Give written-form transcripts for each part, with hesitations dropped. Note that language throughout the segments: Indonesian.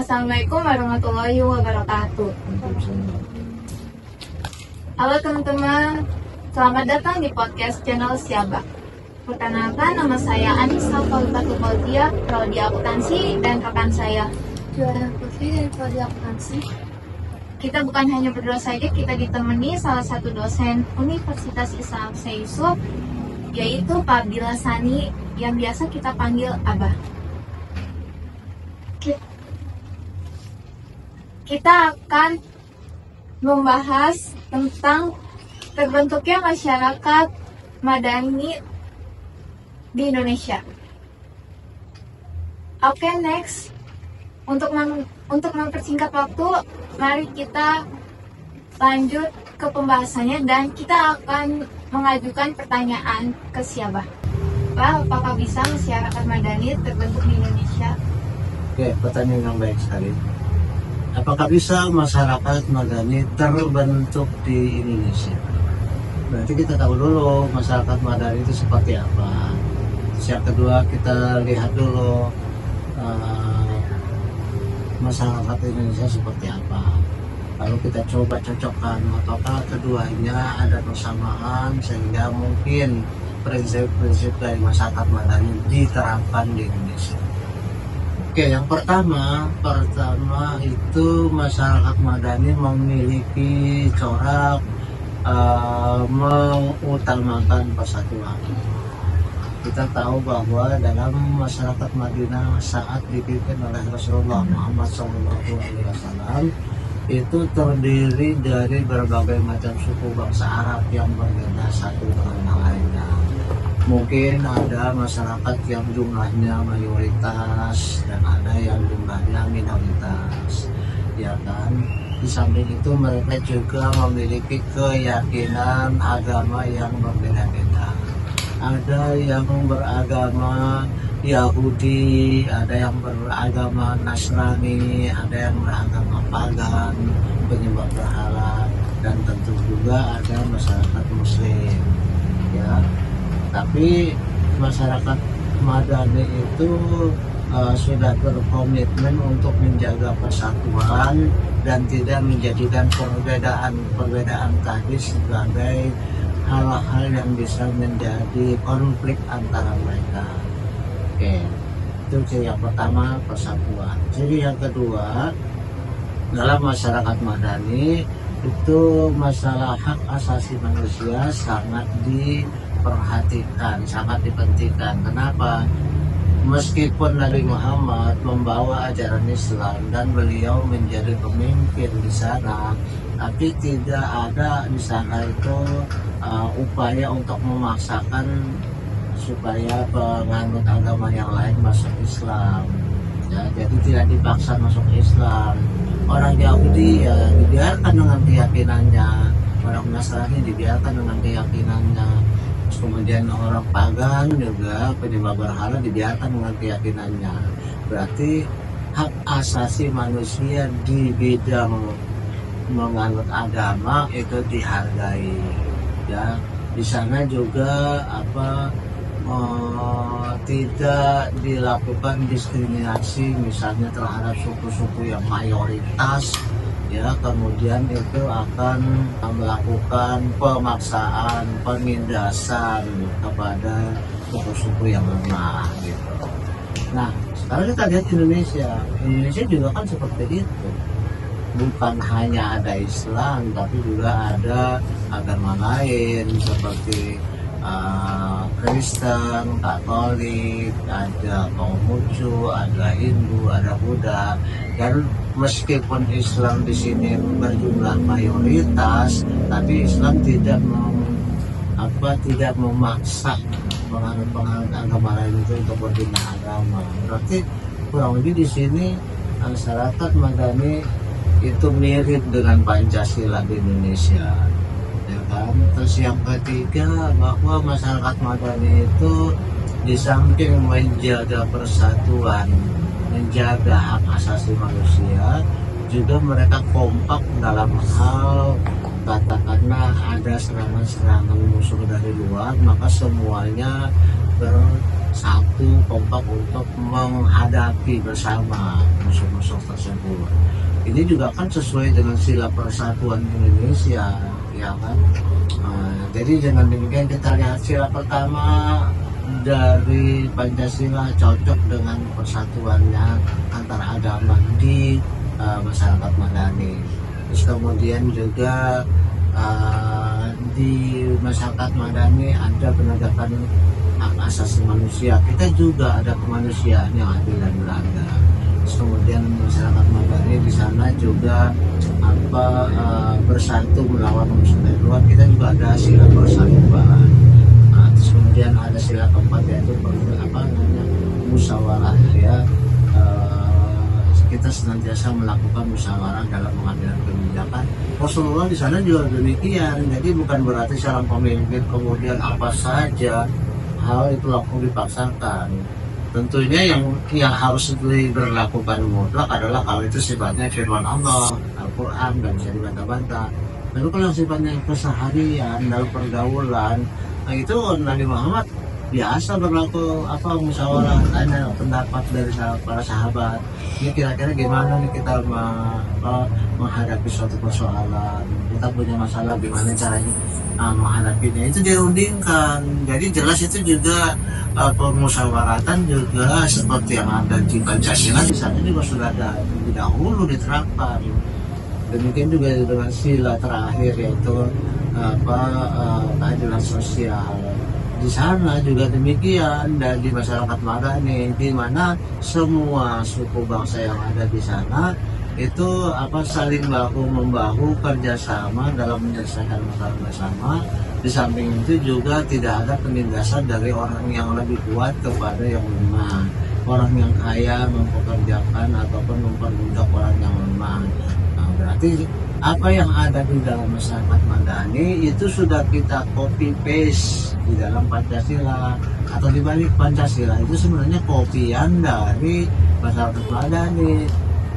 Assalamualaikum warahmatullahi wabarakatuh. Halo teman-teman, selamat datang di podcast channel Siabak. Perkenalkan, nama saya Anissa Faulfatul Fauziah, Prodi Akuntansi, dan rekan saya Juara Putri dari Prodi Akuntansi. Kita bukan hanya berdua saja, kita ditemani salah satu dosen Universitas Islam Yusuf, yaitu Pak Abdillah Sani, yang biasa kita panggil Abah. Kita akan membahas tentang terbentuknya masyarakat madani di Indonesia. Oke, next. Untuk mempersingkat waktu, mari kita lanjut ke pembahasannya dan kita akan mengajukan pertanyaan ke Siabah. Pak, apakah bisa masyarakat madani terbentuk di Indonesia? Oke, pertanyaan yang baik sekali. Apakah bisa masyarakat madani terbentuk di Indonesia? Berarti kita tahu dulu masyarakat madani itu seperti apa. Terus yang kedua, kita lihat dulu masyarakat Indonesia seperti apa. Lalu kita coba cocokkan apakah keduanya ada persamaan sehingga mungkin prinsip-prinsip dari masyarakat madani diterapkan di Indonesia. Oke, yang pertama itu masyarakat madani memiliki corak mengutamakan persatuan. Kita tahu bahwa dalam masyarakat Madinah saat dipimpin oleh Rasulullah Muhammad SAW itu terdiri dari berbagai macam suku bangsa Arab yang berbeda satu dengan yang lainnya. Mungkin ada masyarakat yang jumlahnya mayoritas dan ada yang jumlahnya minoritas, ya kan? Di samping itu mereka juga memiliki keyakinan agama yang berbeda-beda. Ada yang beragama Yahudi, ada yang beragama Nasrani, ada yang beragama pagan, penyembah berhala, dan tentu juga ada masyarakat Muslim, ya. Tapi masyarakat madani itu sudah berkomitmen untuk menjaga persatuan dan tidak menjadikan perbedaan tadi sebagai hal-hal yang bisa menjadi konflik antara mereka. Oke, itu yang pertama, persatuan. Jadi yang kedua, dalam masyarakat madani itu masalah hak asasi manusia sangat diperhatikan, sangat dipentingkan. Kenapa? Meskipun Nabi Muhammad membawa ajaran Islam dan beliau menjadi pemimpin di sana, tapi tidak ada di sana itu upaya untuk memaksakan supaya penganut agama yang lain masuk Islam. Ya, jadi tidak dipaksa masuk Islam. Orang Yahudi ya dibiarkan dengan keyakinannya, orang Nasrani dibiarkan dengan keyakinannya. Terus kemudian orang pagan juga penyembah berhala dibiarkan dengan keyakinannya. Berarti hak asasi manusia di bidang menganut agama itu dihargai. Ya, di sana juga tidak dilakukan diskriminasi misalnya terhadap suku-suku yang mayoritas, ya, kemudian itu akan melakukan pemaksaan, penindasan kepada suku-suku yang lemah gitu. Nah, sekarang kita lihat Indonesia juga kan seperti itu. Bukan hanya ada Islam, tapi juga ada agama lain seperti Kristen, Katolik, ada Konghucu, ada Hindu, ada Buddha. Dan meskipun Islam di sini berjumlah mayoritas, tapi Islam tidak memaksa penganut agama lain itu untuk berpindah agama. Berarti kurang lebih di sini masyarakat madani itu mirip dengan Pancasila di Indonesia. Ya kan? Terus yang ketiga, bahwa masyarakat madani itu di samping menjaga persatuan, menjaga hak asasi manusia, juga mereka kompak dalam hal katakanlah ada serangan-serangan musuh dari luar, maka semuanya satu kompak untuk menghadapi bersama musuh-musuh tersebut. Ini juga kan sesuai dengan sila persatuan Indonesia, ya kan? Jadi dengan demikian kita lihat sila pertama dari Pancasila cocok dengan persatuannya antar agama di masyarakat Madani. Terus kemudian juga di masyarakat Madani ada penegakan hak asasi manusia. Kita juga ada kemanusiaan yang adil dan beradab. Terus kemudian masyarakat Madani di sana juga bersatu melawan musuh dari luar. Kita juga ada sila persatuan. Terus kemudian ada sila keempat yaitu musyawarah, ya. Kita senantiasa melakukan musyawarah dalam pengambilan kebijakan. Rasulullah di sana juga demikian. Jadi bukan berarti seorang pemimpin kemudian apa saja hal itu laku dipaksakan. Tentunya yang harus diberlakukan mutlak adalah kalau itu sifatnya firman Allah, Al-Quran, dan bisa dibantah-bantah. Lalu kalau sifatnya keseharian dalam pergaulan, nah itu Nabi Muhammad biasa berlaku musyawarah, tanya pendapat dari para sahabat. Ini kira-kira gimana nih kita menghadapi suatu persoalan, kita punya masalah, gimana caranya menghadapinya, itu dirundingkan. Jadi jelas itu juga pemusyawaratan juga seperti yang ada di Pancasila, di sana juga sudah ada lebih dahulu diterapkan. Demikian juga dengan sila terakhir yaitu keadilan sosial. Di sana juga demikian, dan di masyarakat Madani di mana semua suku bangsa yang ada di sana itu saling bahu membahu kerjasama dalam menyelesaikan masalah bersama. Di samping itu juga tidak ada penindasan dari orang yang lebih kuat kepada yang lemah, orang yang kaya mempekerjakan ataupun memperbudak orang yang lemah. Nah, berarti apa yang ada di dalam masyarakat Madani itu sudah kita copy paste di dalam Pancasila, atau di balik Pancasila itu sebenarnya kopian dari masyarakat Madani.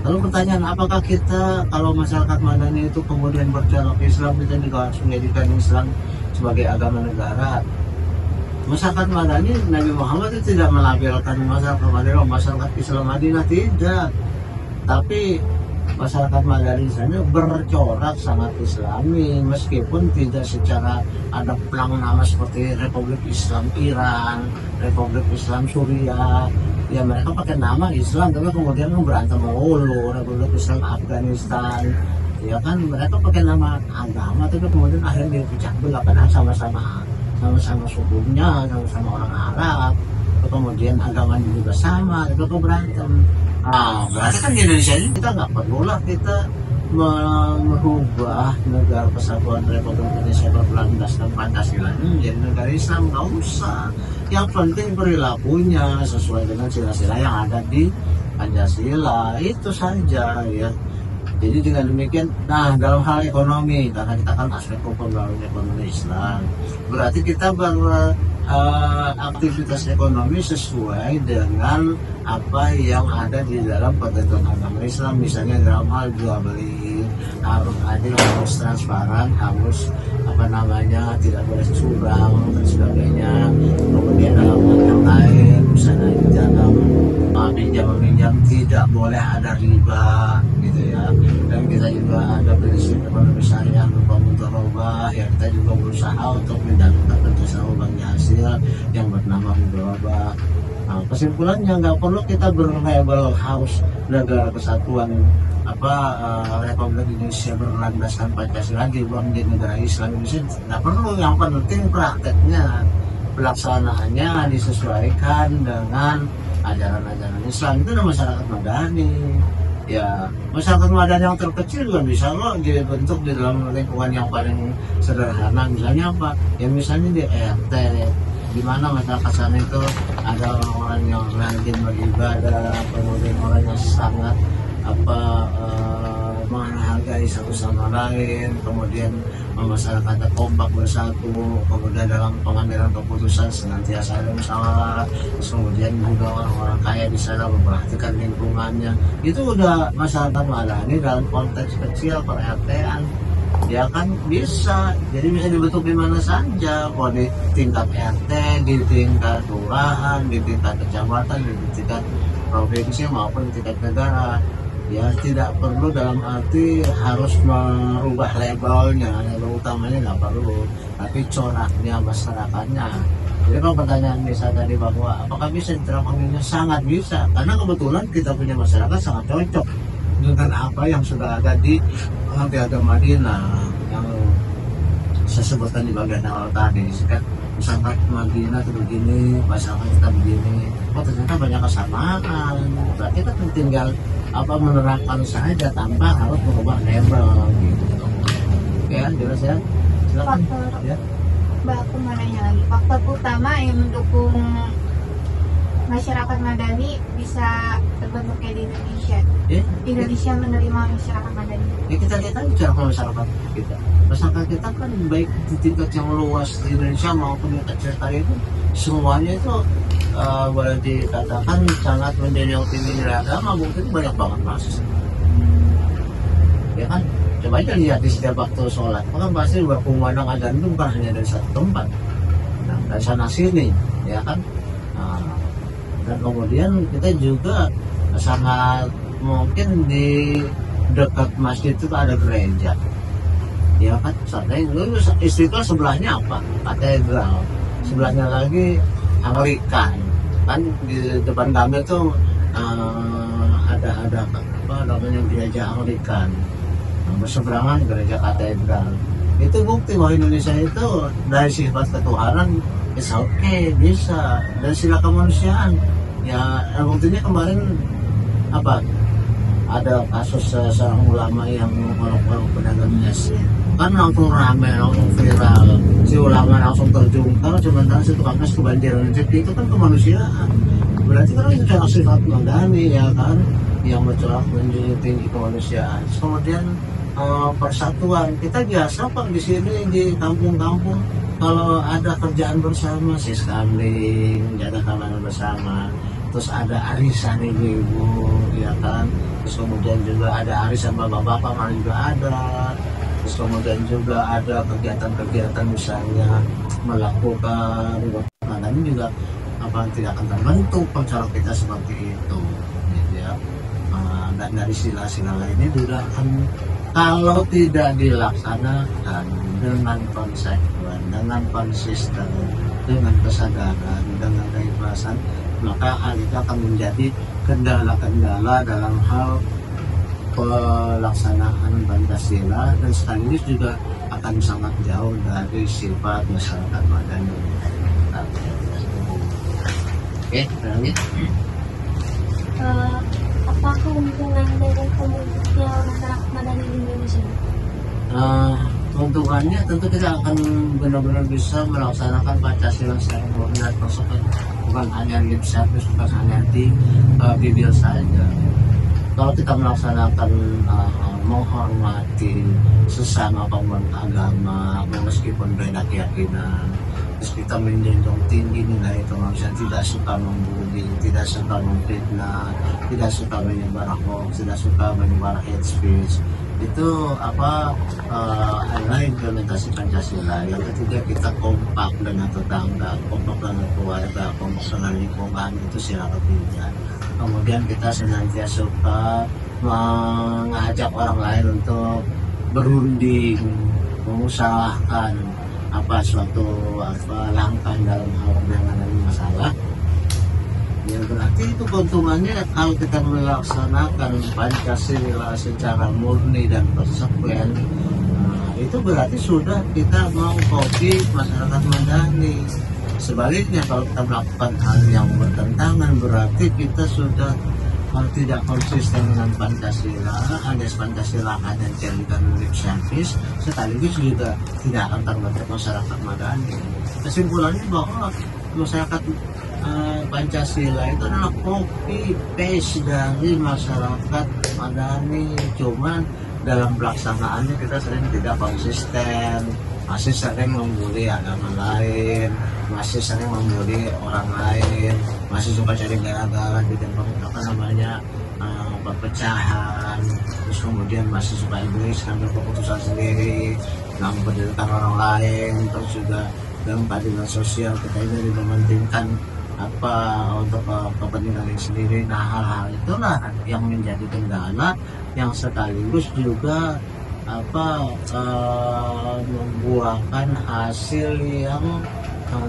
Lalu pertanyaan, apakah kita kalau masyarakat Madani itu kemudian berkelok Islam, kita juga harus menjadikan Islam sebagai agama negara? Masyarakat Madani, Nabi Muhammad itu tidak melabelkan masyarakat Madani masyarakat Islam Madinah, tidak. Tapi masyarakat Madani di sana bercorak sangat Islami, meskipun tidak secara ada pelang nama seperti Republik Islam Iran, Republik Islam Suriah. Ya mereka pakai nama Islam, tapi kemudian berantem melulu. Republik Islam Afghanistan, ya kan mereka pakai nama agama, tapi kemudian akhirnya dipecah belah, padahal sama-sama sukunya, sama-sama orang Arab. Kemudian agamanya juga sama, itu berantem. Berarti kan di Indonesia ini kita nggak perlulah kita merubah negara kesatuan Republik Indonesia berlandaskan Pancasila ini menjadi negara Islam, nggak usah. Yang penting perilakunya sesuai dengan sila-sila yang ada di Pancasila, itu saja, ya. Jadi dengan demikian, dalam hal ekonomi, karena kita kan aspek pembangunan ekonomi Islam, berarti kita aktivitas ekonomi sesuai dengan apa yang ada di dalam ketentuan agama Islam. Misalnya dalam hal jual beli harus adil, harus transparan, harus tidak boleh curang dan sebagainya. Kemudian dalam hal yang lain, misalnya dalam pinjam meminjam tidak boleh ada riba, gitu ya. Dan kita juga ada prinsip ekonomi syariah berupa mudharabah, yang kita juga berusaha untuk mendapatkan kerjasama bagi hasil yang bernama mudharabah. Kesimpulannya nggak perlu kita berlabel harus negara kesatuan Republik Indonesia berlandaskan Pancasila diubah menjadi negara Islam Indonesia, nggak perlu. Yang penting prakteknya, pelaksanaannya disesuaikan dengan ajaran-ajaran Islam. Itu adalah masyarakat Madani. Ya, masyarakat Madani yang terkecil juga bisa loh dibentuk di dalam lingkungan yang paling sederhana. Misalnya apa? Ya misalnya di RT, di mana masyarakat sana itu ada orang-orang yang rajin beribadah, kemudian orang yang sangat menghargai satu sama lain, kemudian masyarakatnya kompak bersatu, kemudian dalam pengambilan keputusan senantiasa ada musyawarah, kemudian juga orang-orang kaya di sana memperhatikan lingkungannya. Itu udah masyarakat Madani dalam konteks kecil per RT-an. ya kan bisa, jadi bisa dibentuk di mana saja, mau di tingkat RT, di tingkat kelurahan, di tingkat kecamatan, di tingkat provinsi maupun di tingkat negara. Ya tidak perlu dalam arti harus merubah labelnya, label utamanya nggak perlu, tapi coraknya masyarakatnya. Jadi kalau pertanyaan bisa tadi bahwa apakah bisa diterapkannya, sangat bisa, karena kebetulan kita punya masyarakat sangat cocok dengan apa yang sudah ada di Piagam Madinah yang saya sebutkan di bagian awal tadi. Kan masyarakat Madinah itu begini, masyarakat kita begini, oh ternyata banyak kesamaan, berarti kita tinggal menerapkan saja tanpa harus mengubah label gitu. Ya jelas ya, silakan ya. Mbak, aku mau nanya lagi, faktor utama yang mendukung masyarakat Madani bisa terbentuk kayak di Indonesia. Indonesia menerima masyarakat Madani. Ya kita lihat aja cara masyarakat kita. Masyarakat kita kan baik di tingkat yang luas di Indonesia maupun di kecil tadi itu semuanya itu boleh dikatakan sangat menjadi opini agama, mungkin banyak banget mahasiswa. Ya kan? Coba aja lihat di setiap waktu sholat, kan pasti berkumandang azan itu bukan hanya dari satu tempat, nah, dari sana sini, ya kan? Nah, dan kemudian kita juga sangat mungkin di dekat masjid itu ada gereja, ya kan? Sampai Istiqlal sebelahnya apa? Katedral, sebelahnya lagi Anglikan, kan di depan kami tuh ada apa namanya gereja Anglikan. Berseberangan gereja katedral. Itu bukti bahwa Indonesia itu dari sifat ketuhanan is okay, bisa, dari sila kemanusiaan ya. Buktinya kemarin apa, ada kasus seorang ulama yang mengolok-olok pedagang minyak kan langsung rame, langsung viral, si ulama langsung terjungkal, sementara si tukang es kebanjiran rezeki. Itu kan kemanusiaan, berarti kan itu cara sifat madani, ya kan, yang mencolok menjunjung tinggi kemanusiaan. Kemudian persatuan, kita biasa Pak di sini di kampung-kampung kalau ada kerjaan bersama, siskaling, jaga keamanan bersama, terus ada arisan ibu-ibu, ya kan, terus kemudian juga ada arisan bapak-bapak malah juga ada, terus kemudian juga ada kegiatan-kegiatan misalnya melakukan makanan juga tidak akan terbentuk cara kita seperti itu, gitu ya. Dan dari sila-sila lainnya juga akan, kalau tidak dilaksanakan dengan konsekuen, dengan konsisten, dengan kesadaran, dengan keikhlasan, maka hal itu akan menjadi kendala-kendala dalam hal pelaksanaan Pancasila, dan sekaligus juga akan sangat jauh dari sifat masyarakat Madani. Oke, lanjut. Apa keuntungan dari terbentuknya masyarakat Madani di Indonesia? Keuntungannya tentu kita akan benar-benar bisa melaksanakan Pancasila secara murni dan konsekuen, bukan hanya lip service, bukan hanya di bibir saja. Kalau kita melaksanakan menghormati sesama pemeluk agama meskipun beda keyakinan, terus kita menjunjung tinggi nilai kemanusiaan, tidak suka membuli, tidak suka memfitnah, tidak suka menyebar hoax, tidak suka menyebar hate speech, itu adalah implementasi Pancasila. Yang ketiga, kita kompak dengan tetangga, kompak dengan keluarga, kompak dengan lingkungan, itu sila ketiga. Kemudian kita senantiasa suka mengajak orang lain untuk berunding, mengusahakan suatu langkah dalam hal penanganan masalah. Ya berarti itu keuntungannya kalau kita melaksanakan Pancasila secara murni dan konsekuen, itu berarti sudah kita mau kopi masyarakat Madani. Sebaliknya kalau kita melakukan hal yang bertentangan, berarti kita sudah tidak konsisten dengan Pancasila, alias Pancasila hanya dijadikan lip service, sekaligus juga tidak akan terbentuk masyarakat Madani. Kesimpulannya bahwa masyarakat Pancasila itu adalah copy paste dari masyarakat Madani, cuman dalam pelaksanaannya kita sering tidak konsisten, masih sering membuli agama lain, masih sering membuli orang lain, masih suka cari gara-gara bikin perpecahan, terus kemudian masih suka egois, ngambil keputusan sendiri, nggak mempedulikan orang lain, terus juga dalam keadilan sosial kita ini mementingkan apa untuk kepentingan diri sendiri. Nah, hal-hal itulah yang menjadi kendala yang sekaligus juga membuahkan hasil yang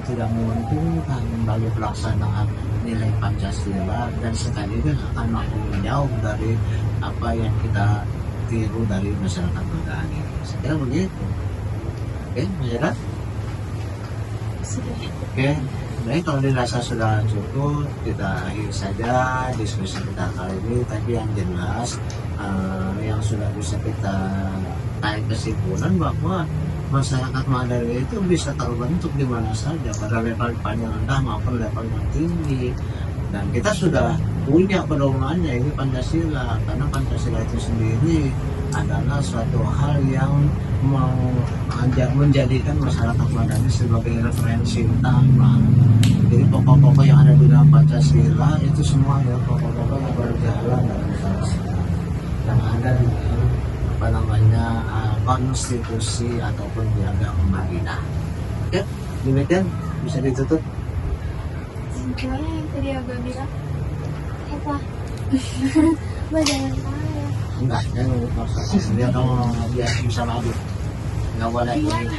tidak menguntungkan bagi pelaksanaan nilai Pancasila, dan sekaligus akan mampu menjauh dari apa yang kita tiru dari masyarakat Bagan ini. Saya kira begitu. Oke, masyarakat? Oke, baik, kalau dirasa sudah cukup, kita akhiri saja diskusi kita kali ini. Tapi yang jelas, yang sudah bisa kita tarik kesimpulan bahwa masyarakat Mandailing itu bisa terbentuk di mana saja, pada level paling rendah maupun level yang tinggi. Dan kita sudah punya pedomannya, ini Pancasila, karena Pancasila itu sendiri adalah suatu hal yang menjadikan masyarakat Mandailing sebagai referensi utama. Jadi pokok-pokok yang ada di dalam Pancasila itu semua adalah pokok-pokok yang berjalan dalam Pancasila, yang ada di konstitusi ataupun piagam Madinah. Oke, demikian bisa ditutup. Gimana yang tadi Abah bilang? Apa? Mbak jangan marah. Enggak, jangan maksudnya dia kamu biar bisa maju. Nggak boleh ini.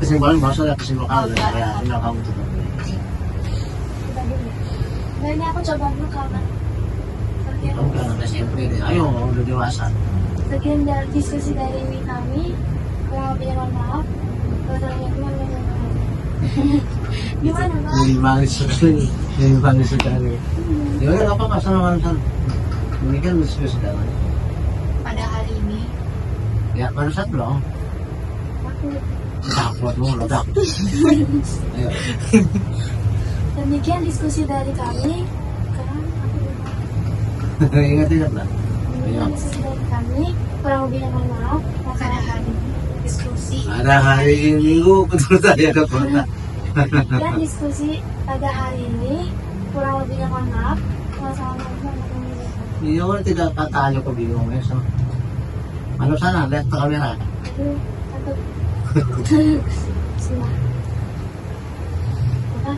Kesimpulan maksudnya kesimpulan ya, tinggal kamu tutup. Kita dulu. Nah, ini aku coba dulu karena Kamu kan anak SMP deh, ayo udah dewasa. sekian dari diskusi dari kami. Kurang lebihnya mohon maaf. Wassalamualaikum warahmatullahi wabarakatuh. Gimana, Mbak? Minimalis sekali. Ya udah, apa masalah. Ini kan diskusi dalam. Pada hari ini Ya, baru satu dong. Aku Takut lu, ledak. Ayo. demikian diskusi dari kami. Sekarang aku lupa. Ingat lah. Demikian diskusi dari kami. Kurang lebihnya mohon maaf. pada hari ini diskusi Ada hari Minggu, betul saya ke kota. Dan diskusi pada hari ini kurang lebihnya mohon maaf. Wassalamualaikum warahmatullahi wabarakatuh. Iya, orang tidak kata aja kok bingung ya. So. Mana sana, lihat ke kamera. Aduh, takut. Bismillah. Apa?